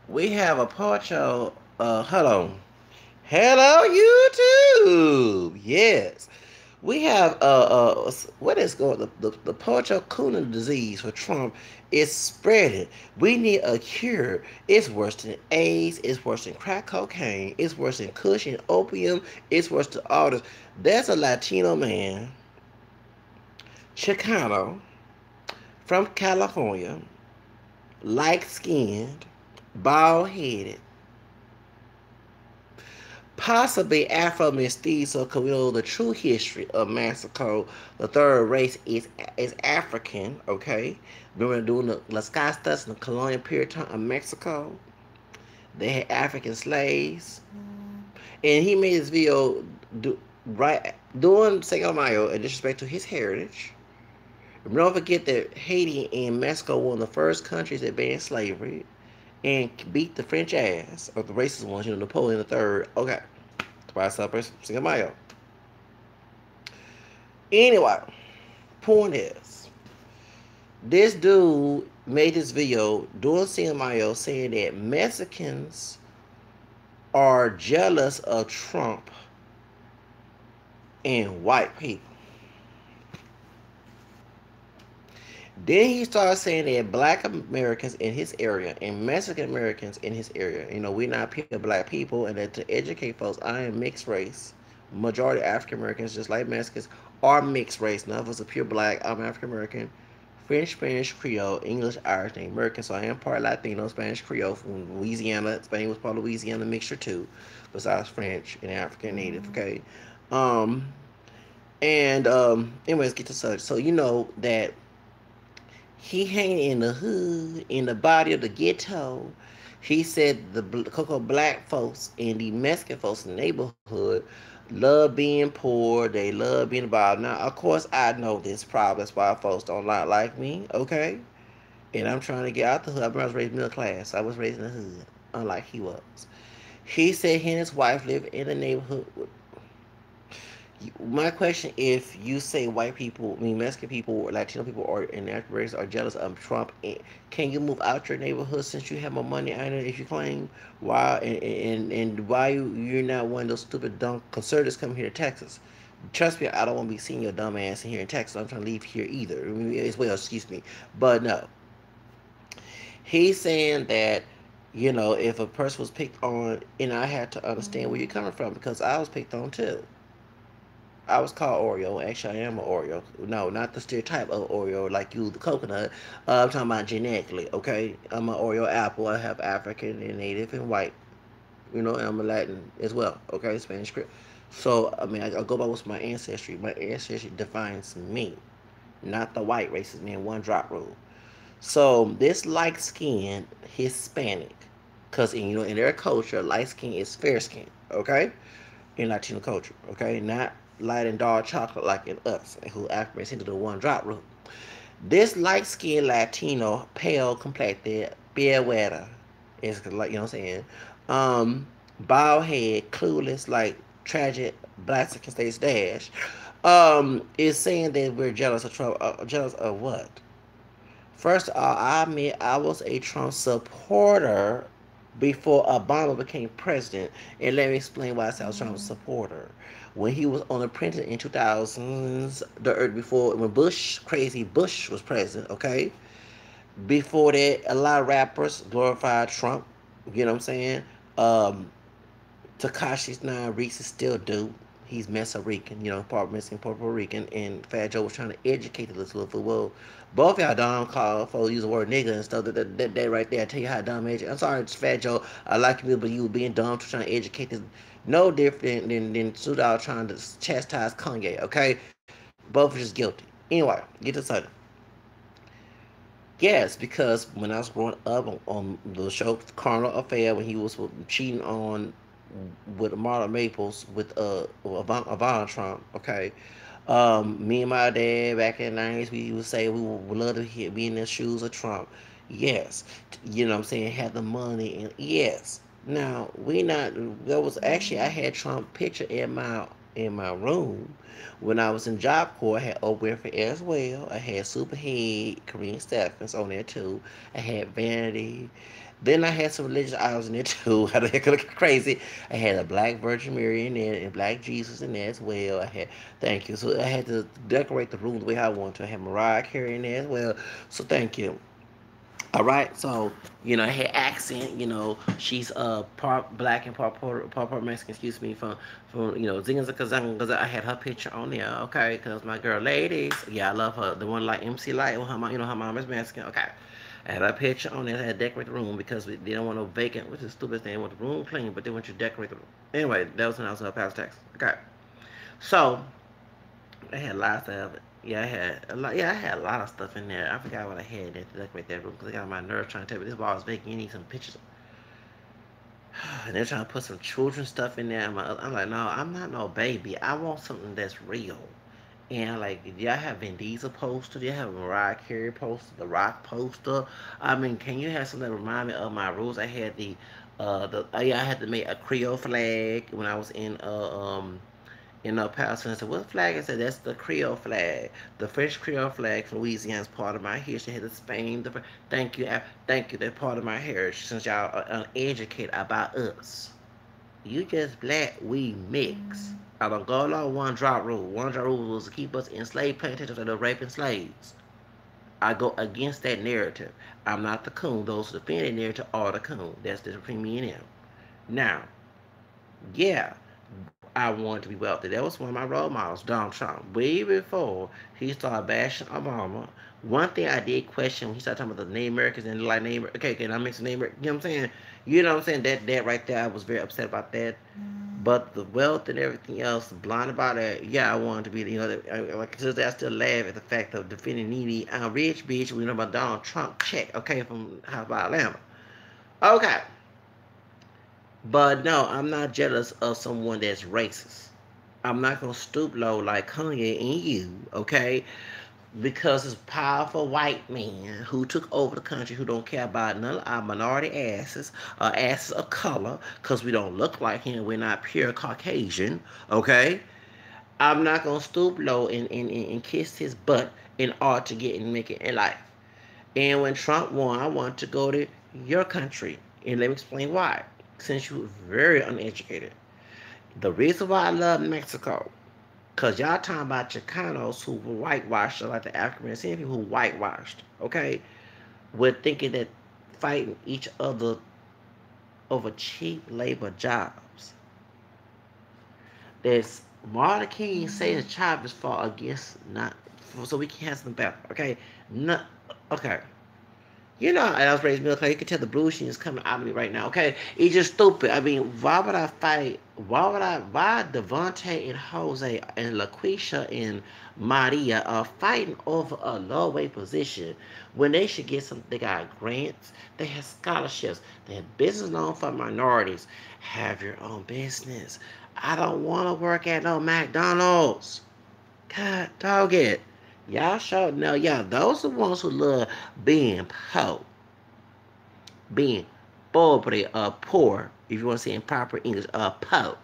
We have a pocho. Hold on. Hello, YouTube. Yes. We have what is going the pocho cooning disease for Trump is spreading. We need a cure. It's worse than AIDS. It's worse than crack cocaine. It's worse than Kush and opium. It's worse than all this. There's a Latino man, Chicano, from California, light skinned, bald headed, possibly Afro-mestizo, because we know the true history of Mexico. The third race is African, okay? Remember doing the Las Castas in the colonial period of Mexico? They had African slaves. And he made this video doing Cinco de Mayo in disrespect to his heritage. Don't forget that Haiti and Mexico were one of the first countries that banned slavery and beat the French ass, or the racist ones, Napoleon the Third. Okay, that's why I celebrate Cinco de Mayo. Anyway, point is, this dude made this video doing Cinco de Mayo saying that Mexicans are jealous of Trump and white people. Then he started saying that black Americans in his area and Mexican Americans in his area, we're not pure black people, and that to educate folks, I am mixed race. Majority African Americans, just like Mexicans, are mixed race. None of us are pure black. I'm African American, French, Spanish, Creole, English, Irish, and American. So I am part Latino, Spanish, Creole from Louisiana. Spain was part of Louisiana mixture too, besides French and African Native. Okay, um, anyways, get to such. So you know that he hanging in the hood, in the body of the ghetto. He said the Cocoa black folks and the Mexican folks in the neighborhood love being poor. They love being involved. Now, of course, I know this problem. That's why folks don't like me, okay? And I'm trying to get out the hood. I was raised middle class. I was raised in the hood, unlike he was. He said he and his wife live in the neighborhood. My question: if you say white people, I mean Mexican people, or Latino people, or in African race are jealous of Trump, can you move out your neighborhood since you have more money on it? If you claim why and why you're not one of those stupid dumb conservatives coming here to Texas? Trust me, I don't want to be seeing your dumb ass in here in Texas. I'm trying to leave here either. I mean, as well, excuse me, but no. He's saying that if a person was picked on, and I had to understand where you're coming from because I was picked on too. I was called Oreo. Actually, I am an Oreo. No, not the stereotype of Oreo, like you, the coconut. I'm talking about genetically, okay? I'm an Oreo apple. I have African and Native and white, and I'm a Latin as well, okay? Spanish script. So, I mean, I go by what's my ancestry. My ancestry defines me, not the white races, man. One drop rule. So, this light skin Hispanic, because, in their culture, light skin is fair skin, okay? In Latino culture, okay? Not light and dark chocolate like in us, who Africans into the one drop rule. This light skinned Latino, pale complected, piel, huera, is like, what I'm saying? Bald head, clueless, like tragic Blaxican Stacey Dash, is saying that we're jealous of Trump. Jealous of what? First of all, I admit I was a Trump supporter before Obama became president. And let me explain why I said I was a Trump supporter. When he was on the president in 2000s, before when crazy Bush was president, okay? Before that, a lot of rappers glorified Trump. You know what I'm saying? Um, Takashi's Nine Reese still do. He's Meso Rican, part Mexican, Puerto Rican, and Fat Joe was trying to educate the little for well, both y'all dumb call for use the word nigga and stuff. That right there, I tell you how dumb educate. I'm sorry, it's Fat Joe. I like you, but you being dumb to trying to educate this. No different than Sudal trying to chastise Kanye. Okay, both are just guilty. Anyway, get to something. Yes, because when I was growing up on the show Carnal Affair, when he was cheating on with Marla Maples with Ivana Trump, okay. Me and my dad back in the 90s, we would say we would love to be in the shoes of Trump. Yes, you know what I'm saying, have the money and yes. Now we not. There was actually I had Trump picture in my room when I was in Job Corps. I had Oprah Winfrey as well. I had Superhead, Kareem Stephens on there too. I had Vanity. Then I had some religious items in there too. I look crazy. I had a black Virgin Mary in there and black Jesus in there as well. I had thank you. So I had to decorate the room the way I want to. I had Mariah Carey in there as well. So thank you. All right, so her accent, she's part black and part Mexican. Excuse me, from Zingas because I had her picture on there. Okay, because my girl, ladies, yeah, I love her. The one like MC Light, her mom, her mom is Mexican. Okay, I had her picture on there. I had to decorate the room because they don't want no vacant, which is the stupidest thing. They want the room clean, but they want you to decorate the room. Anyway, that was when I was past text. Okay, so I had lots of it. Yeah, I had a lot. Yeah, I had a lot of stuff in there. I forgot what I had there to decorate that room because I got on my nerves trying to tell me this ball is vacant. You need some pictures. And they're trying to put some children stuff in there. I'm like, no, I'm not no baby. I want something that's real. And like, y'all have Vin Diesel poster, y'all have a Mariah Carey poster, The Rock poster. I mean, can you have something that remind me of my rules? I had yeah, I had to make a Creole flag when I was in Pastor. And I said, what flag? I said, that's the Creole flag. The French Creole flag from Louisiana is part of my heritage. Had the Spain. Thank you. Thank you. That's part of my heritage since y'all are uneducated about us. You just black, we mix. I don't go along one drop rule. One drop rule was to keep us enslaved plantations and raping slaves. I go against that narrative. I'm not the coon. Those who defend that narrative are the coon. That's the between me and him. Now, yeah, I wanted to be wealthy. That was one of my role models, Donald Trump. Way before he started bashing Obama. One thing I did question when he started talking about the Native Americans and like name. Okay, can I mix the name? You know what I'm saying? You know what I'm saying? That right there, I was very upset about that. But the wealth and everything else, blind about it. Yeah, I wanted to be. Like I still laugh at the fact of defending needy, rich bitch. We know about Donald Trump check. Okay, from House of Alabama. Okay. But no, I'm not jealous of someone that's racist. I'm not gonna stoop low like Kanye and you, okay? Because it's powerful white men who took over the country who don't care about none of our minority asses or asses of color because we don't look like him. We're not pure Caucasian, okay? I'm not gonna stoop low and kiss his butt in order to get and make it in life. And when Trump won, I want to go to your country. And let me explain why. Since you were very uneducated. The reason why I love Mexico, because y'all talking about Chicanos who were whitewashed, like the African American people who whitewashed, okay? We're thinking that fighting each other over cheap labor jobs. There's Martin King say the job is fought against, not so we can have some better, okay? No, okay. And I was raised military. You can tell the blue sheen is coming out of me right now. Okay, it's just stupid. I mean, why would I fight? Why Devontae and Jose and LaQuisha and Maria are fighting over a low weight position when they should get some? They got grants. They have scholarships. They have business loan for minorities. Have your own business. I don't want to work at no McDonald's. God, dog it. Y'all show now, yeah, those are the ones who love being poor, being pobre or poor, if you want to say in proper English, poor.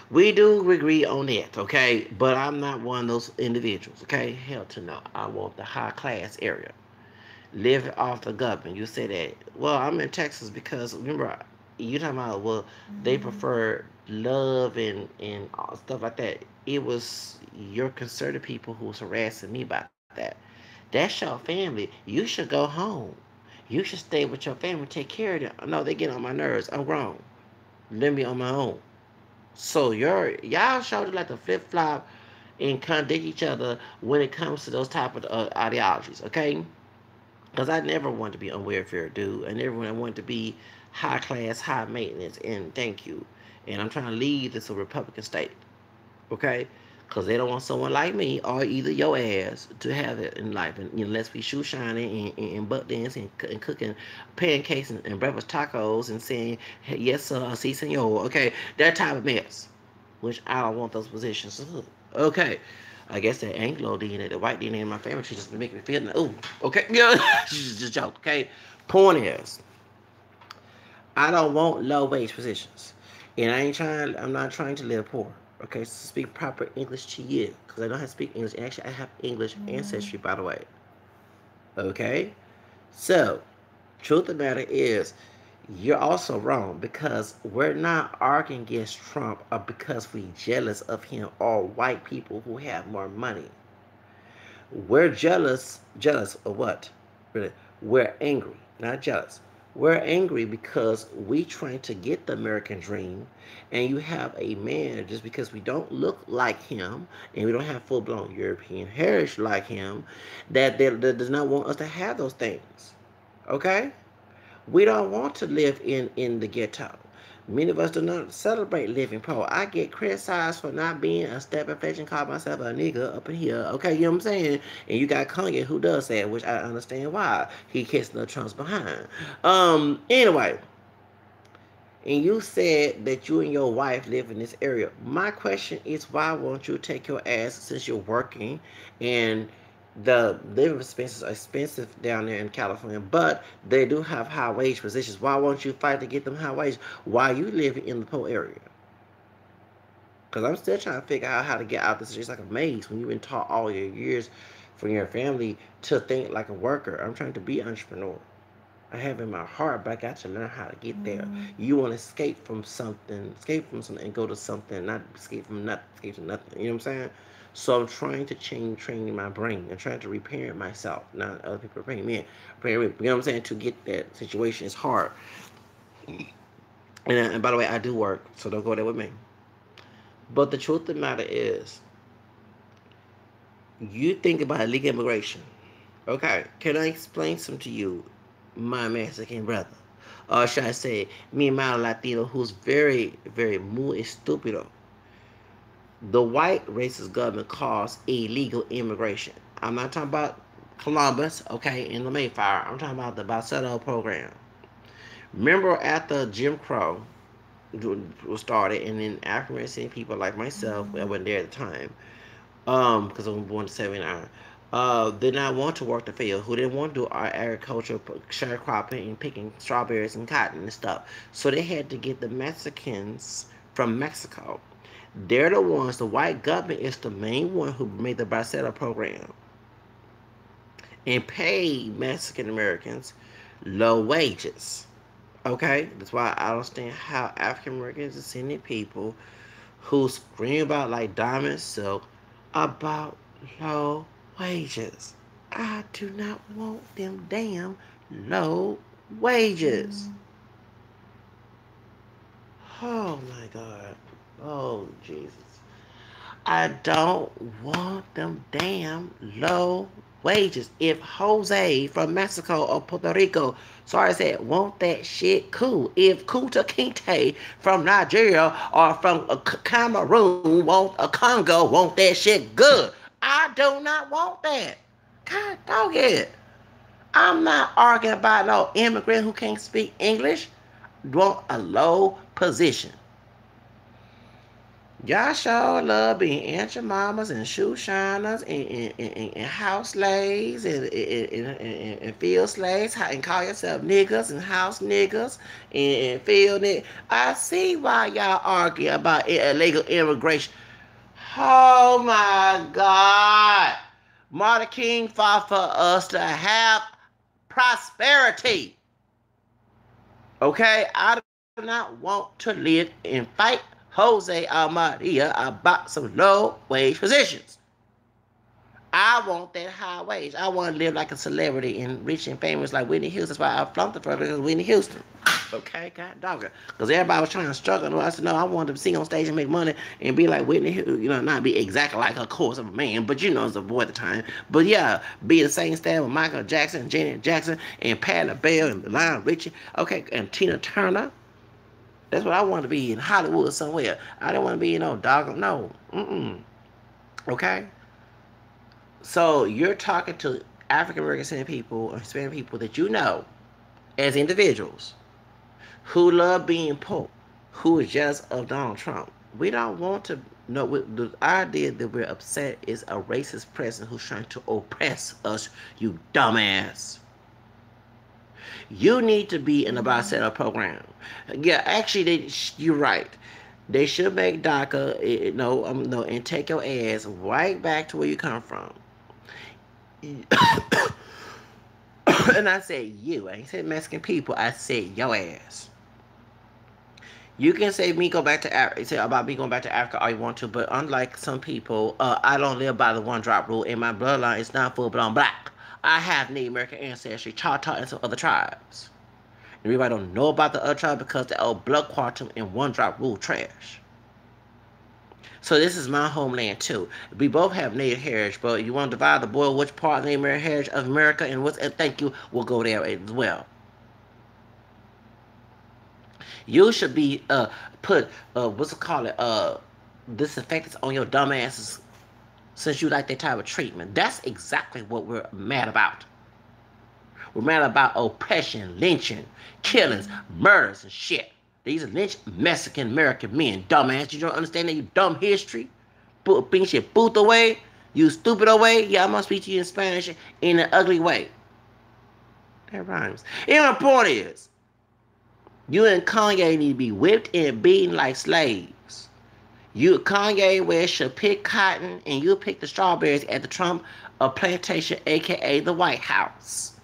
We do agree on that, okay? But I'm not one of those individuals, okay? Hell to no. I want the high class area. Living off the government. You say that. Well, I'm in Texas because remember, you talking about, well, they prefer love and stuff like that. It was your conservative people who was harassing me about that. That's your family. You should go home. You should stay with your family, take care of them. No, they get on my nerves. I'm grown. Let me on my own. So y'all showed like the flip flop and contradict each other when it comes to those type of ideologies. Okay, because I never wanted to be on welfare, dude. I never wanted to be high class, high maintenance, and thank you. And I'm trying to lead this a Republican state, okay? Because they don't want someone like me or either your ass to have it in life. And unless we shoe shining and butt dance and cooking pancakes and breakfast tacos and saying, hey, yes, sir, si, senor. Okay, that type of mess. Which I don't want those positions. Okay. I guess that Anglo DNA, the white DNA in my family tree just make me feel, oh, okay, yeah, just joke, okay? Point is, I don't want low wage positions. And I'm not trying to live poor. Okay, so speak proper English to you. Because I don't have to speak English. Actually, I have English ancestry, by the way. Okay? So, truth of the matter is, you're also wrong because we're not arguing against Trump or because we jealous of him or white people who have more money. We're jealous of what? Really? We're angry, not jealous. We're angry because we trying to get the American dream, and you have a man just because we don't look like him and we don't have full blown European heritage like him, that does not want us to have those things. Okay? We don't want to live in the ghetto. Many of us do not celebrate living poor. I get criticized for not being a step and fetch and call myself a nigga up in here. Okay, you know what I'm saying? And you got Kanye who does that, which I understand why. He kissing the Trump's behind. Anyway, and you said that you and your wife live in this area. My question is, why won't you take your ass since you're working and the living expenses are expensive down there in California, but they do have high wage positions. Why won't you fight to get them high wage while you live in the poor area? Because I'm still trying to figure out how to get out this. It's like a maze when you've been taught all your years from your family to think like a worker. I'm trying to be an entrepreneur. I have in my heart, but I got to learn how to get there. You want to escape from something and go to something, not escape from nothing, escape to nothing. You know what I'm saying? So I'm trying to training my brain. I'm trying to repair myself, not other people repairing me. You know what I'm saying? To get that situation is hard. And by the way, I do work, so don't go there with me. But the truth of the matter is, you think about illegal immigration. Okay, can I explain some to you, my Mexican brother? Or should I say, me and my Latino, who's very, very muy estupido. The white racist government caused illegal immigration. I'm not talking about Columbus, okay, in the Mayflower. I'm talking about the Barcelo program. Remember after Jim Crow was started, and then African American people like myself, I wasn't there at the time, because I was born in '79. Did not want to work the field, who didn't want to do our agriculture, sharecropping, and picking strawberries and cotton and stuff. So they had to get the Mexicans from Mexico. They're the ones, the white government is the main one who made the Barcelo program and paid Mexican Americans low wages. Okay? That's why I don't understand how African Americans are sending people who scream about like Diamond Silk about low wages. I do not want them damn low wages. Oh my God. Oh Jesus. I don't want them damn low wages. If Jose from Mexico or Puerto Rico, sorry I said, want that shit, cool. If Kunta Kinte from Nigeria or from Cameroon want a Congo, want that shit, good. I do not want that. God dog it. I'm not arguing about no immigrant who can't speak English. Want a low position. Y'all sure love being Aunt your mamas and shoe shiners and house slaves and field slaves and call yourself niggas and house niggas and field niggas. I see why y'all argue about illegal immigration. Oh my God. Martin King fought for us to have prosperity. Okay? I do not want to live and fight Jose Almaria about some low wage positions. I want that high wage. I want to live like a celebrity and rich and famous like Whitney Houston. That's why I flunked it for because Whitney Houston. Okay, God dogger. Because everybody was trying to struggle. I said, no, I wanted to sing on stage and make money and be like Whitney Houston. You know, not be exactly like her course of a man, but you know, it's a boy at the time. But yeah, be the same style with Michael Jackson, Janet Jackson, and Patti LaBelle and Lionel Richie. Okay, and Tina Turner. That's what I want to be in Hollywood somewhere. I don't want to be, dog. No. Okay? So you're talking to African American people or Hispanic people that you know as individuals who love being poor, who is jealous of Donald Trump. We don't want to know. The idea that we're upset is a racist president who's trying to oppress us, you dumbass. You need to be in the Barcelo program. Yeah, actually, you're right. They should make DACA, and take your ass right back to where you come from. And I said you. I ain't said Mexican people. I said your ass. You can say me go back to say about me going back to Africa all you want to, but unlike some people, I don't live by the one drop rule, and my bloodline is not full blown black. I have Native American ancestry, Choctaw, and some other tribes. And everybody don't know about the other tribe because the old blood quantum and one drop rule trash. So this is my homeland too. We both have Native heritage, but you want to divide the boil which part of Native American heritage of America and what's, and thank you, we'll go there as well. You should be put what's it called disinfectants on your dumb asses since you like that type of treatment. That's exactly what we're mad about. We're mad about oppression, lynching, killings, murders, and shit. These are lynched Mexican American men, dumbass. You don't understand that you dumb history? Pinche puto way, you stupid way. Yeah, I'm gonna speak to you in Spanish in an ugly way. That rhymes. And my point is, you and Kanye need to be whipped and beaten like slaves. You, Kanye West, should pick cotton, and you pick the strawberries at the Trump plantation, aka the White House.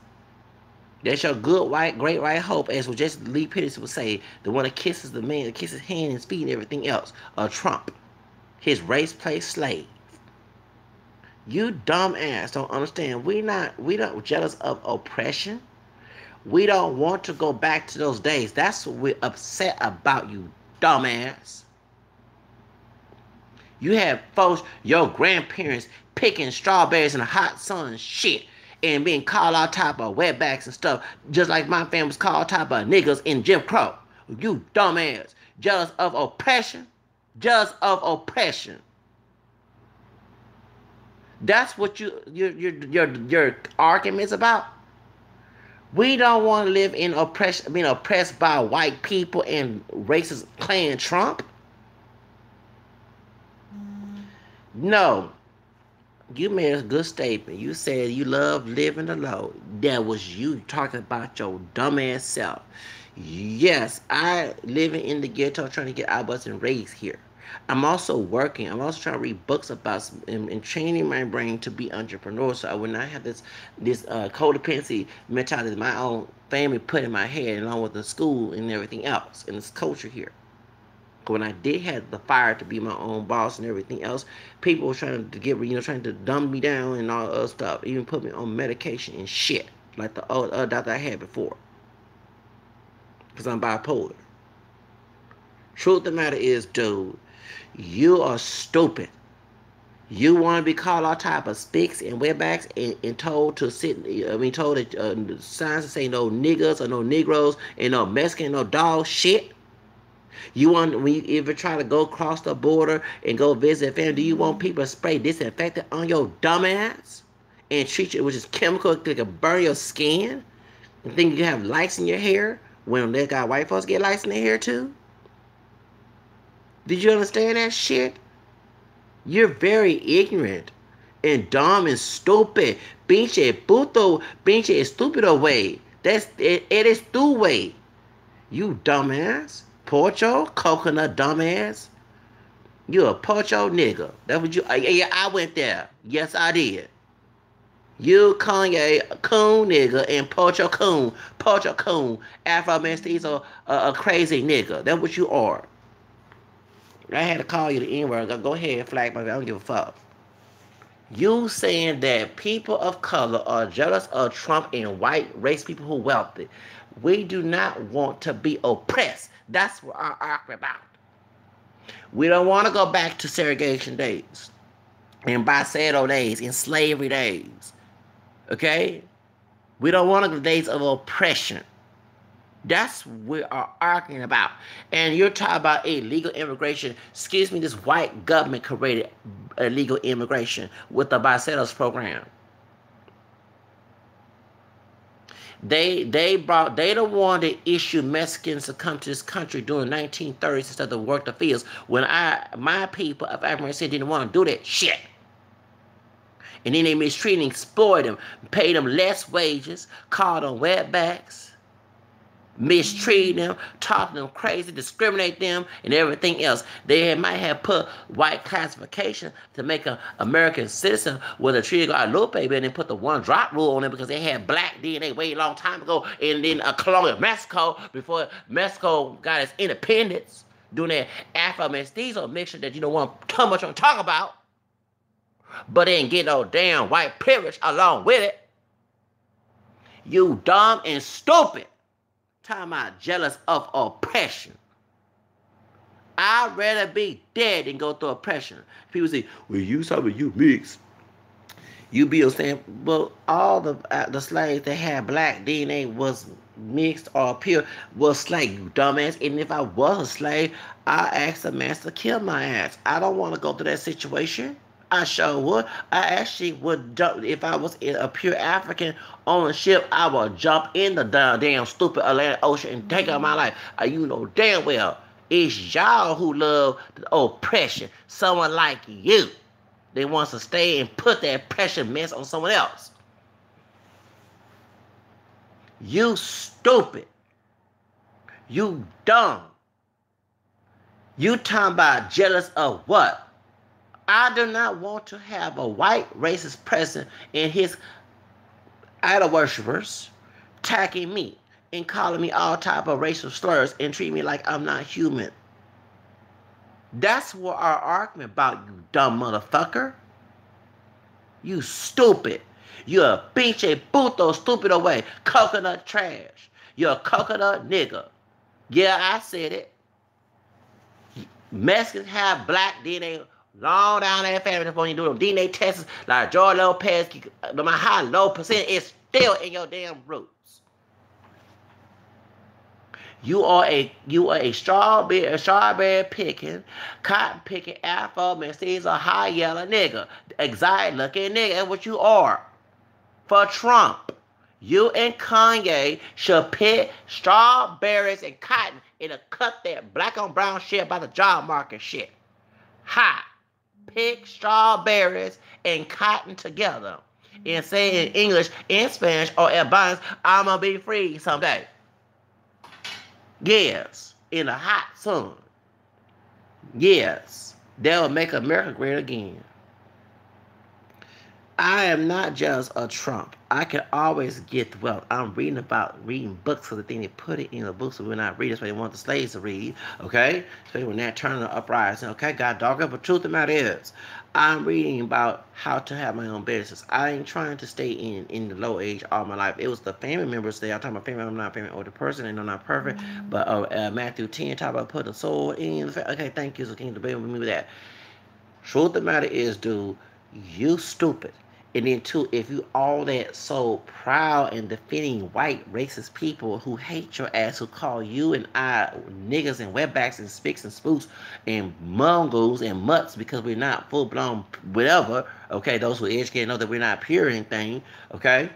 That's your good white, great white hope, as what Jesse Lee Pettis would say, the one that kisses the man, that kisses hand and feet and everything else. Trump, his race-placed slave. You dumb ass don't understand. We not jealous of oppression. We don't want to go back to those days. That's what we're upset about, you dumbass. You have folks, your grandparents, picking strawberries in the hot sun shit and being called all type of wetbacks and stuff, just like my family was called type of niggas in Jim Crow. You dumbass. Jealous of oppression. Jealous of oppression. That's what your argument is about. We don't want to live in oppression, being oppressed by white people and racist Klan Trump. No. You made a good statement. You said you love living alone. That was you talking about your dumbass self. Yes, I living in the ghetto trying to get out, wasn't raised here. I'm also working. I'm also trying to read books about and training my brain to be entrepreneur, so I would not have this codependency mentality that my own family put in my head, along with the school and everything else, and this culture here. When I did have the fire to be my own boss and everything else, people were trying to get, trying to dumb me down and all other stuff, even put me on medication and shit, like the other doctor I had before, because I'm bipolar. Truth of the matter is, dude, you are stupid. You want to be called all type of spicks and wetbacks and told to sit, told that signs to say no niggas or no Negroes and no Mexican, no dog shit. You want, when you ever try to go across the border and go visit family, do you want people to spray disinfectant on your dumb ass and treat you, which is chemical, that can burn your skin, and think you have lice in your hair when they got white folks get lice in their hair too? Did you understand that shit? You're very ignorant and dumb and stupid. Pinche puto, pinche estupido way. That's it. It is tu way. You dumbass. Pocho, coconut dumbass. You a pocho nigga. That's what you. Yeah, I went there. Yes, I did. You Kanye coon nigga and pocho coon, Afro-mestizo a crazy nigga. That's what you are. I had to call you the N-word. Go ahead, flag my. I don't give a fuck. You saying that people of color are jealous of Trump and white race people who wealthy. We do not want to be oppressed. That's what our argument about. We don't want to go back to segregation days and bicero days and slavery days. Okay? We don't want to go to days of oppression. That's what we are arguing about. And you're talking about illegal immigration. Excuse me, this white government created illegal immigration with the Biceros program. They don't want to issue Mexicans to come to this country during the 1930s instead of work the fields. When my people of African didn't want to do that shit. And then they mistreated and exploited them, paid them less wages, called them wetbacks. mistreat them, talk them crazy, discriminate them, and everything else. They might have put white classification to make an American citizen with a Trinidad Guadalupe, and then put the one drop rule on them because they had black DNA way a long time ago, and then colonial Mexico before Mexico got its independence, doing that Afro-mestizo mixture that you don't want too much to talk about, but then get no damn white privilege along with it. You dumb and stupid. Talking about jealous of oppression. I'd rather be dead than go through oppression. People say, well, you talking you mixed. You be saying, well, all the slaves that had black DNA was mixed or pure was slave, you dumbass. And if I was a slave, I asked the master to kill my ass. I don't want to go through that situation. I sure would. I actually would jump. If I was a pure African on a ship, I would jump in the damn stupid Atlantic Ocean and take out my life. You know damn well it's y'all who love the oppression. Someone like you. They want to stay and put that oppression mess on someone else. You stupid. You dumb. You talking about jealous of what? I do not want to have a white racist president and his idol worshippers attacking me and calling me all type of racial slurs and treating me like I'm not human. That's what our argument about, you dumb motherfucker. You stupid. You're a pinche puto stupid away. Coconut trash. You're a coconut nigga. Yeah, I said it. Mexicans have black DNA long down that family. When you do them DNA tests like George Lopez, no matter how low percent, it's still in your damn roots. You are a strawberry picking, cotton picking, Afro-mestizo, high yellow nigga, exotic looking nigga. That's what you are. For Trump, you and Kanye should pick strawberries and cotton and cut that black on brown shit by the job market shit. Ha! Pick strawberries and cotton together and say in English, in Spanish, or Albanian, I'm gonna be free someday. Yes, in the hot sun. Yes, that will make America great again. I am not just a Trump. I can always get wealth. I'm reading books of the thing they put it in the books that we're not reading. That's what they want the slaves to read. Okay? Especially when they're turning the uprising. Okay? God dog it, but truth of the matter is, I'm reading about how to have my own business. I ain't trying to stay in the low age all my life. It was the family members there. I'm talking about family. I'm not a family older person, and I'm not perfect. But Matthew 10 talk about putting a soul in. Okay, thank you. So can you debate with me with that? Truth of the matter is, dude, you stupid. And then too, if you all that so proud and defending white racist people who hate your ass, who call you and I niggas and wetbacks and spicks and spooks and mongols and mutts because we're not full blown whatever, okay, those who are educated know that we're not pure or anything, okay,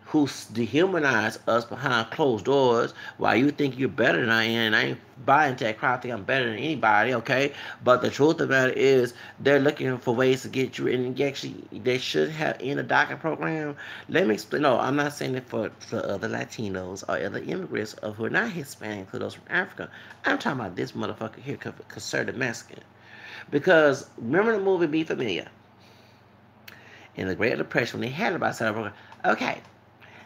who dehumanize us behind closed doors while you think you're better than I am, and I ain't buying into that crowd. I think I'm better than anybody, okay? But the truth of the matter is, they're looking for ways to get you, and actually, they should have in a DACA program. Let me explain. No, I'm not saying it for other Latinos or other immigrants who are not Hispanic, for those from Africa. I'm talking about this motherfucker here, conservative Mexican. Because remember the movie Be Familiar? In the Great Depression, when they had about Southern okay.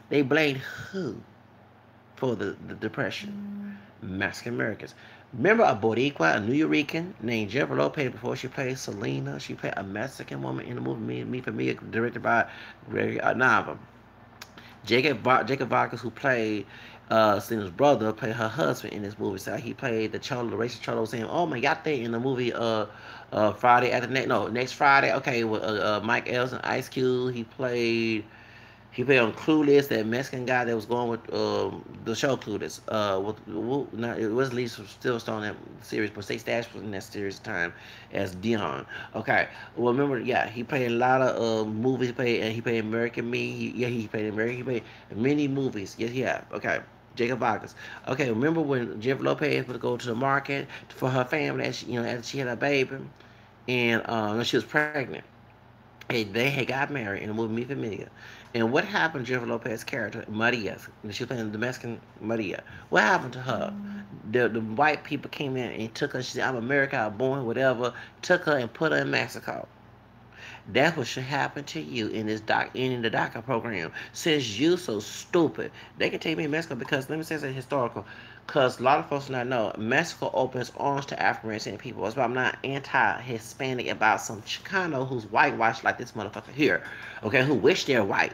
They blamed who for the Depression? Mexican Americans. Remember a Boricua, a New Yorican named Jennifer Lopez before she played Selena? She played a Mexican woman in the movie Me Familia, directed by Greg Nava. Jacob Vargas, who played Selena's brother, played her husband in this movie. So he played the cholo, the racist cholo, saying, "Oh my God," in the movie Friday after next Friday. Okay, with Mike Ellis and Ice Cube. He played on Clueless, that Mexican guy that was going with the show Clueless. It was Lisa Stillstone in that series, but Stacey Dash was in that series time as Dion. Okay, well remember, yeah, he played a lot of movies. He played American Me. He played American. He played many movies. Yes, yeah. Okay. Jacob Vargas. Okay, remember when Jennifer Lopez would go to the market for her family, as after she had a baby, and when she was pregnant. They had got married in the movie Me Familia. And what happened to Jennifer Lopez's character, Maria? She was playing the Mexican Maria. What happened to her? The white people came in and took her. She said, I'm American, I'm born, whatever. Took her and put her in Mexico. That's what should happen to you in this in the DACA program. Since you so stupid, they can take me to Mexico because let me say something historical. Because a lot of folks do not know, Mexico opens arms to African American people. That's why I'm not anti-Hispanic about some Chicano who's whitewashed like this motherfucker here, okay, who wish they're white.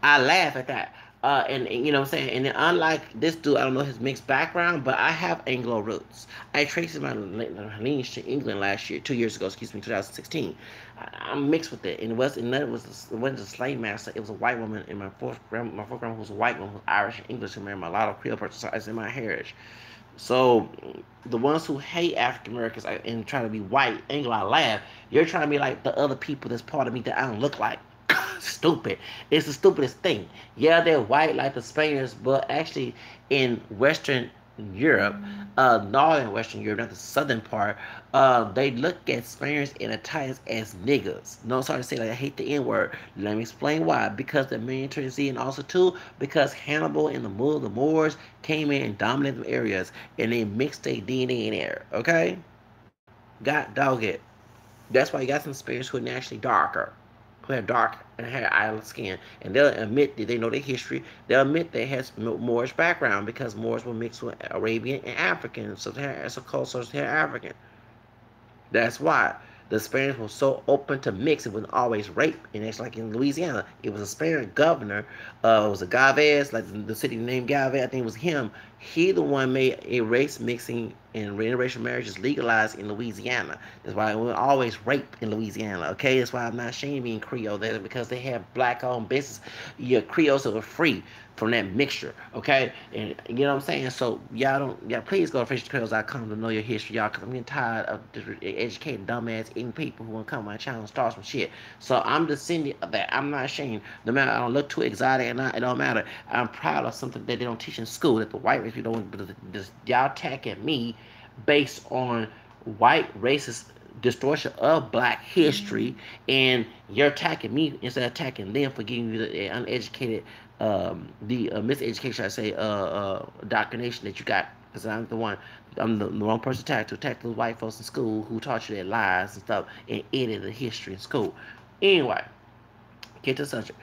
I laugh at that. And you know what I'm saying? And then unlike this dude, I don't know his mixed background, but I have Anglo roots. I traced my lineage to England last year, 2 years ago, excuse me, 2016. I'm mixed with it, and it wasn't a slave master. It was a white woman, and my fourth grandma was a white woman, who was Irish and English, who married a lot of Creole person. So it's in my heritage. So the ones who hate African Americans and try to be white, Anglo, I laugh. You're trying to be like the other people that's part of me that I don't look like. Stupid. It's the stupidest thing. Yeah, they're white like the Spaniards, but actually in Western Europe, northern Western Europe, not the southern part, they look at Spaniards and Italians as niggas. No, sorry to say, like, I hate the N word. Let me explain why. Because the Mediterranean, and also too, because Hannibal and the Moors came in and dominated the areas, and they mixed their DNA in there. Okay, got dog it. That's why you got some Spaniards who are naturally darker, who have dark and have island skin, and they'll admit that they know their history. They'll admit they has Moorish background because Moors were mixed with Arabian and African, so they're so called they're African. That's why the Spaniards were so open to mix. It wasn't always rape. And it's like in Louisiana, it was a Spanish governor. It was a Galvez, like the city named Galvez. I think it was him. He the one made a race mixing and interracial marriages legalized in Louisiana. That's why we always rape in Louisiana. Okay, that's why I'm not ashamed of being Creole. That's because they have black-owned business. Your Creoles are free from that mixture. Okay, and you know what I'm saying. So y'all don't, yeah. Please go to fishytrails.com to know your history, y'all. Cause I'm getting tired of educated dumbass eating people who want to come on my channel and start some shit. So I'm descendant of that. I'm not ashamed. No matter I don't look too exotic or not, it don't matter. I'm proud of something that they don't teach in school. That the white race people don't. Y'all attacking me based on white racist distortion of black history, and you're attacking me instead of attacking them for giving you the uneducated, the miseducation, I say, indoctrination that you got. Because I'm the wrong person to attack those white folks in school who taught you their lies and stuff and edited the history in school. Anyway, get to the subject.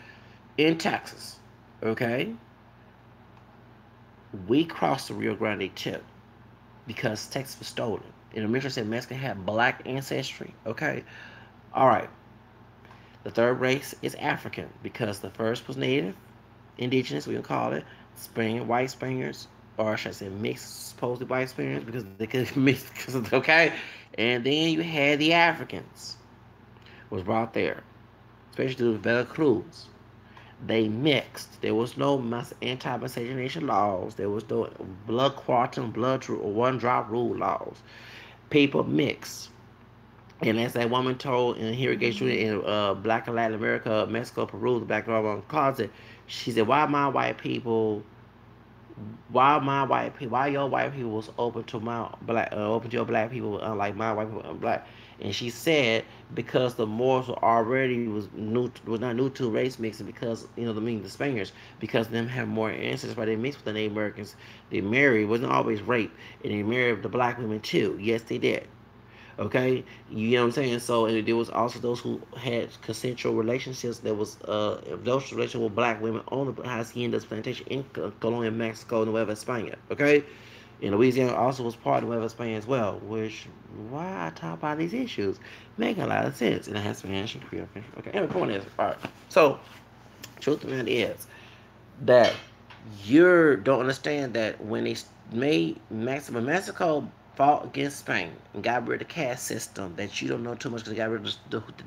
In Texas, okay, we crossed the Rio Grande too because Texas was stolen. And the mission said Mexican had black ancestry. Okay, all right. The third race is African because the first was native, indigenous, we can call it, white Spaniards, or should I say mixed, supposedly white Spaniards because they could mix. Okay, and then you had the Africans was brought there, especially to Veracruz. They mixed. There was no anti-miscegenation laws. There was no blood quantum, blood or one drop rule laws. People mixed. And as that woman told in Here Gay Street in Black and Latin America, Mexico, Peru, the Black Roman Closet, she said, why your white people was open to my black, open to your black people, unlike my white people, black. And she said because the Moors were already was not new to race mixing because the Spaniards because them have more ancestors, why they mixed with the Native Americans. They married wasn't always rape, and they married the black women too. Yes, they did. Okay, you know what I'm saying. So and there was also those who had consensual relationships. There was those relationships with black women on the haciendas plantation in Colombia, Mexico, and Nueva España. Okay, and Louisiana also was part of Nueva España as well. Which why I talk about these issues make a lot of sense. And it has Spanish and Creole. Okay, and the point is, all right. So truth of the matter is that you don't understand that when they made Mexico fought against Spain and got rid of the caste system, that you don't know too much because they got rid of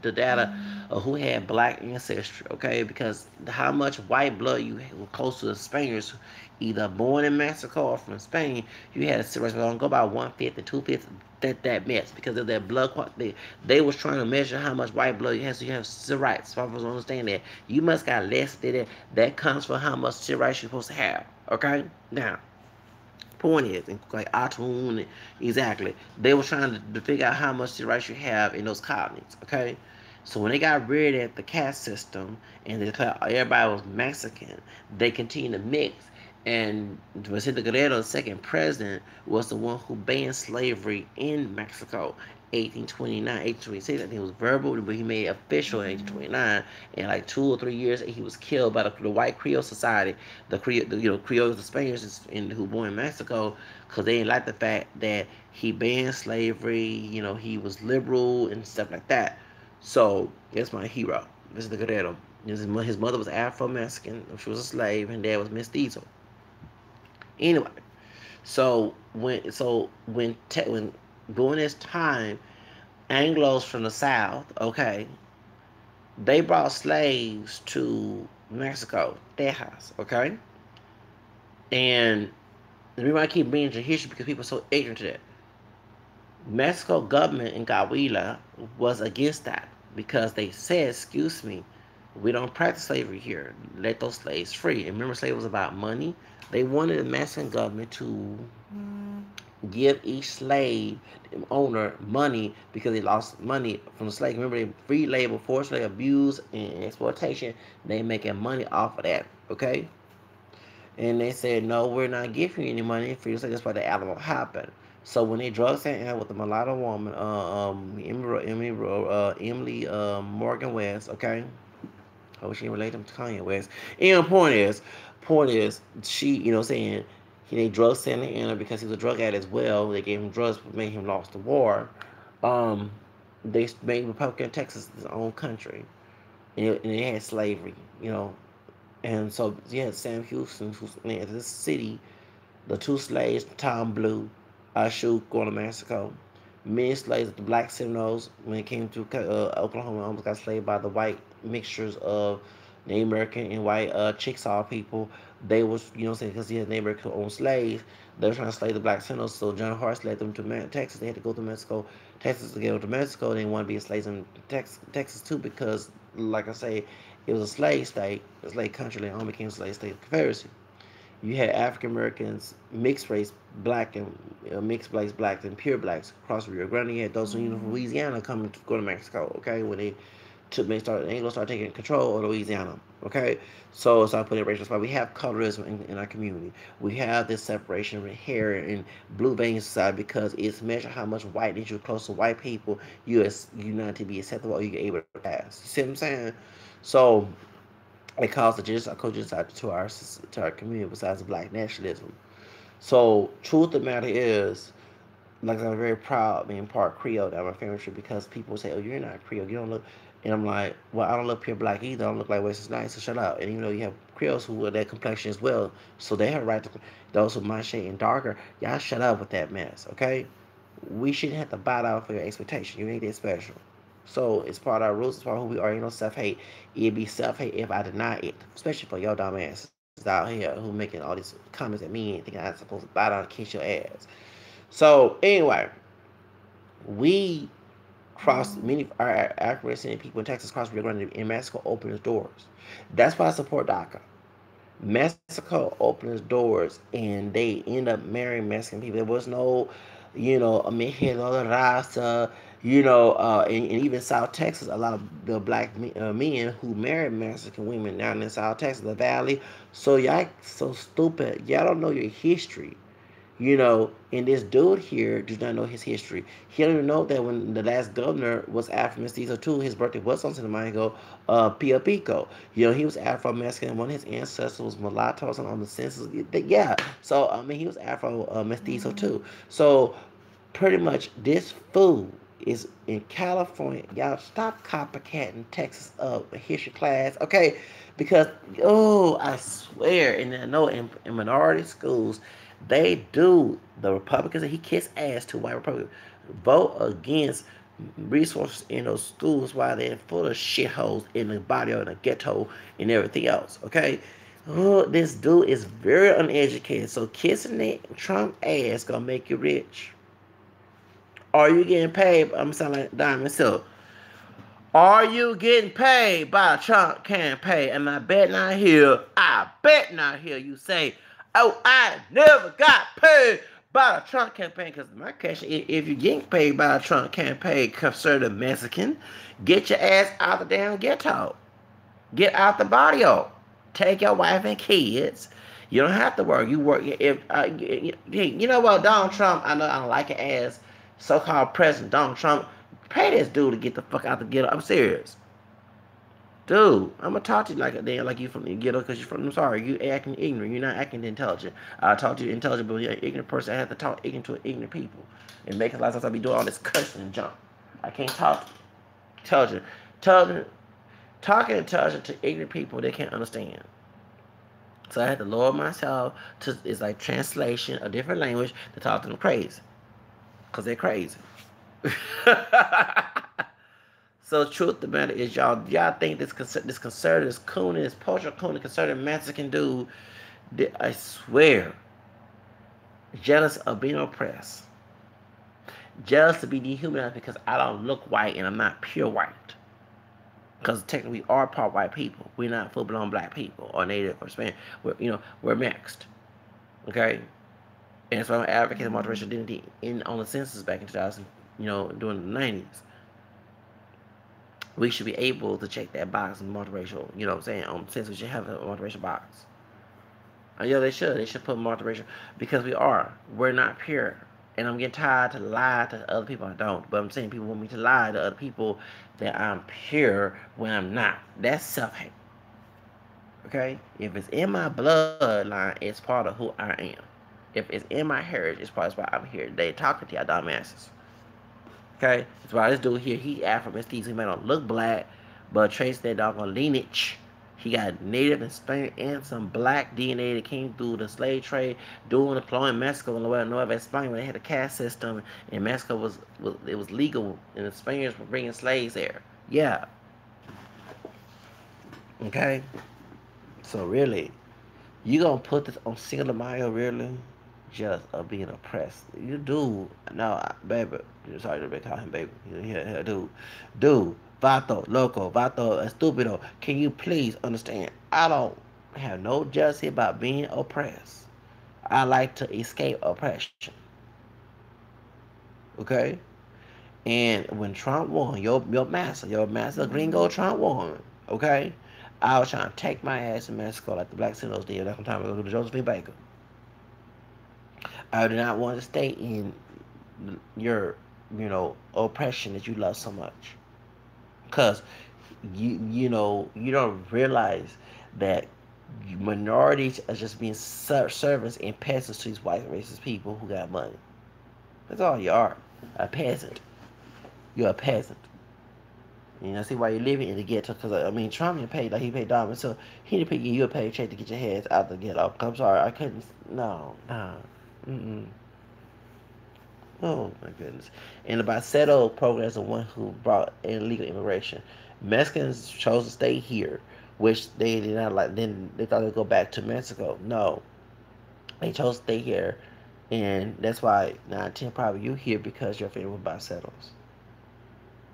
the data of who had black ancestry, okay? Because how much white blood you were close to the Spaniards, either born in Mexico or from Spain, you had a series don't go by 1/5 and 2/5 that mess because of their blood quantity. They was trying to measure how much white blood you have, so you have cirrhosis. So I was understand that you must got less than that. That comes from how much cirrhosis you're supposed to have. Okay, now point is, like exactly, they were trying to figure out how much rights you have in those colonies. Okay, So when they got rid of the caste system and they declared everybody was Mexican, they continued to mix. And Vicente Guerrero, the second president, was the one who banned slavery in Mexico. 1829, 1826. I think it was verbal, but he made it official in 1829. In like 2 or 3 years, he was killed by the white Creole society, Creoles, the Spaniards, who born in Mexico, because they didn't like the fact that he banned slavery. He was liberal and stuff like that. So that's my hero, Mr. Guerrero. His mother was Afro-Mexican. She was a slave, and dad was mestizo. Anyway, when during this time, Anglos from the South, okay, they brought slaves to Mexico, Texas, okay, and the reason why I keep bringing to history because people are so ignorant to that. Mexico government in Coahuila was against that because they said, excuse me, we don't practice slavery here. Let those slaves free. And remember, slavery was about money. They wanted the Mexican government to give each slave owner money because they lost money from the slave. Remember, they free labor, forced labor, abuse, and exploitation. They making money off of that. Okay, and they said, no, we're not giving you any money for you. So that's why the Alamo happened. So when they drug Santa with the mulatto woman, Emily Morgan West, okay, I wish she related to Kanye West. And point is, she, saying they drug Santa in her because he was a drug addict as well. They gave him drugs, made him lost the war. Um, they made Republican Texas his own country, and it had slavery, and so you had Sam Houston, who's in this city, the two slaves, Tom Blue, Ashok, going to Mexico. Many slaves, the black Seminoles, when it came to Oklahoma, almost got slaved by the white mixtures of Native American and white Chickasaw people. They was, saying, because he had Native American who owned slaves, they were trying to slay the black Seminoles. So John Hart led them to Texas. They had to go to Mexico, Texas to go to Mexico. They didn't want to be slaves in Texas too because, like I say, it was a slave state, a slave country. They all became a slave state of Confederacy. You had African Americans, mixed race, black and mixed blacks and pure blacks across the Rio Grande. You had those from Louisiana coming to go to Mexico. Okay, when Anglo started taking control of Louisiana. Okay, so I put it racial spot. We have colorism in our community. We have this separation with hair and blue vein society because it's measured how much white that you're close to white people. You not to be acceptable or you're able to pass. You see what I'm saying? So it caused a genocide to our community besides black nationalism. So truth of the matter is, like I'm very proud being part Creole that I'm a family tree because people say, "Oh, you're not Creole. You don't look." And I'm like, "Well, I don't look pure black either. I don't look like West Nice. So shut up." And even though you have Creoles who are that complexion as well, so they have a right to those who my shade and darker. Y'all shut up with that mess, okay? We shouldn't have to bow down for your expectation. You ain't that special. So it's part of our rules. It's part of who we are. Self hate. It'd be self hate if I deny it, especially for your dumb asses out here who making all these comments at me and thinking I'm supposed to bow down and kiss your ass. So anyway, we crossed many of our African people in Texas crossed Rio Grande and Mexico opened its doors. That's why I support DACA. Mexico opened its doors and they end up marrying Mexican people. There was no, a Mexicano raza, and even South Texas, a lot of the black men who married Mexican women down in South Texas, the Valley. So y'all so stupid. Y'all don't know your history. And this dude here does not know his history. He don't even know that when the last governor was Afro-mestizo too, his birthday was on Santo Domingo, Pia Pico. He was Afro-Mexican. One of his ancestors was mulatto on the census. Yeah. So, he was Afro-mestizo too. So, pretty much this fool is in California. Y'all stop copycatting Texas up a history class, okay? Because I swear, and I know in minority schools, they do the Republicans and he kissed ass to white Republicans vote against resources in those schools while they're full of shitholes in the body or in the ghetto and everything else. Okay, this dude is very uneducated. So kissing that Trump ass gonna make you rich. Are you getting paid? I'm sounding like Diamond Silk. Are you getting paid by a Trump campaign? And I bet not hear you say, "Oh, I never got paid by the Trump campaign, because my question is, if you're getting paid by a Trump campaign, conservative Mexican, get your ass out the damn ghetto. Get out the barrio. Take your wife and kids. You don't have to work. You work. If you know what, Donald Trump, I know I don't like it as so-called President Donald Trump. Pay this dude to get the fuck out the ghetto. I'm serious. Dude, I'm gonna talk to you like a damn like you from the ghetto because you're from. I'm sorry, you acting ignorant. You're not acting intelligent. I talk to you intelligent, but you're an ignorant person. I have to talk ignorant to ignorant people. It makes a lot of sense. I be doing all this cussing and junk. I can't talk intelligent. Intelligent talking intelligent to ignorant people they can't understand. So I had to lower myself to it's like translation, a different language to talk to them crazy, cause they're crazy. So the truth of the matter is, y'all think this conservative, this cooning, this pocho cooning, conservative Mexican dude, I swear, jealous of being oppressed, jealous to be dehumanized because I don't look white and I'm not pure white. Because technically we are part white people. We're not full-blown black people or native or Spanish. We're mixed. Okay? And so I'm advocating multiracial identity on the census back in 2000, during the 90s. We should be able to check that box in multiracial, you know what I'm saying? On the census, we should have a multiracial box. Yeah, they should. They should put multiracial because we're not pure. And I'm getting tired to lie to other people. I don't. But I'm saying people want me to lie to other people that I'm pure when I'm not. That's self-hate. Okay? If it's in my bloodline, it's part of who I am. If it's in my heritage, it's part of why I'm here. They talking to y'all dumbasses. Okay? That's why this dude here, he Afro-mestizo. He may not look black, but trace that doggone lineage. He got native and Spanish and some black DNA that came through the slave trade during the colonial in Mexico and Nueva España when they had a caste system and Mexico was legal and the Spaniards were bringing slaves there. Yeah. Okay? So really, you gonna put this on Cinco de Mayo really? Just of being oppressed. You do. No, baby. Sorry to call him baby. Yeah, dude. Dude. Vato, loco, vato, estupido. Can you please understand? I don't have no jealousy about being oppressed. I like to escape oppression. Okay? And when Trump won, your master Gringo Trump won. Okay? I was trying to take my ass to Mexico like the Blaxinos did. That's one time I go to Josephine Baker. I do not want to stay in your, oppression that you love so much. Because you don't realize that minorities are just being servants and peasants to these white racist people who got money. That's all you are. A peasant. You're a peasant. See why you're living in the ghetto. Because, Trump didn't pay like he paid Diamond. So he didn't pay you a paycheck to get your heads out the ghetto. I'm sorry. I couldn't. No. Mm-mm. Oh my goodness. And the Baceto program is the one who brought illegal immigration. Mexicans chose to stay here, which they did not like. Then they thought they'd go back to Mexico. No. They chose to stay here. And that's why 9-10 probably you here because you're affiliated with Bacetos.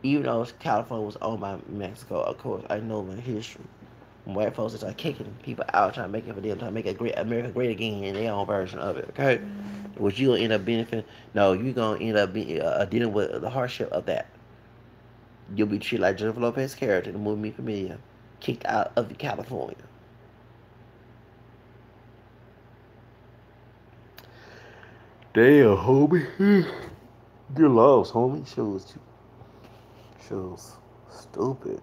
Even though California was owned by Mexico, of course, I know my history. White folks are kicking people out, trying to make it for them, trying to make America great again in their own version of it, okay? Which you gonna end up benefiting. No, you're gonna end up dealing with the hardship of that. You'll be treated like Jennifer Lopez's character in the movie Mi Familia, kicked out of California. Damn, homie. Get lost, homie. She was stupid.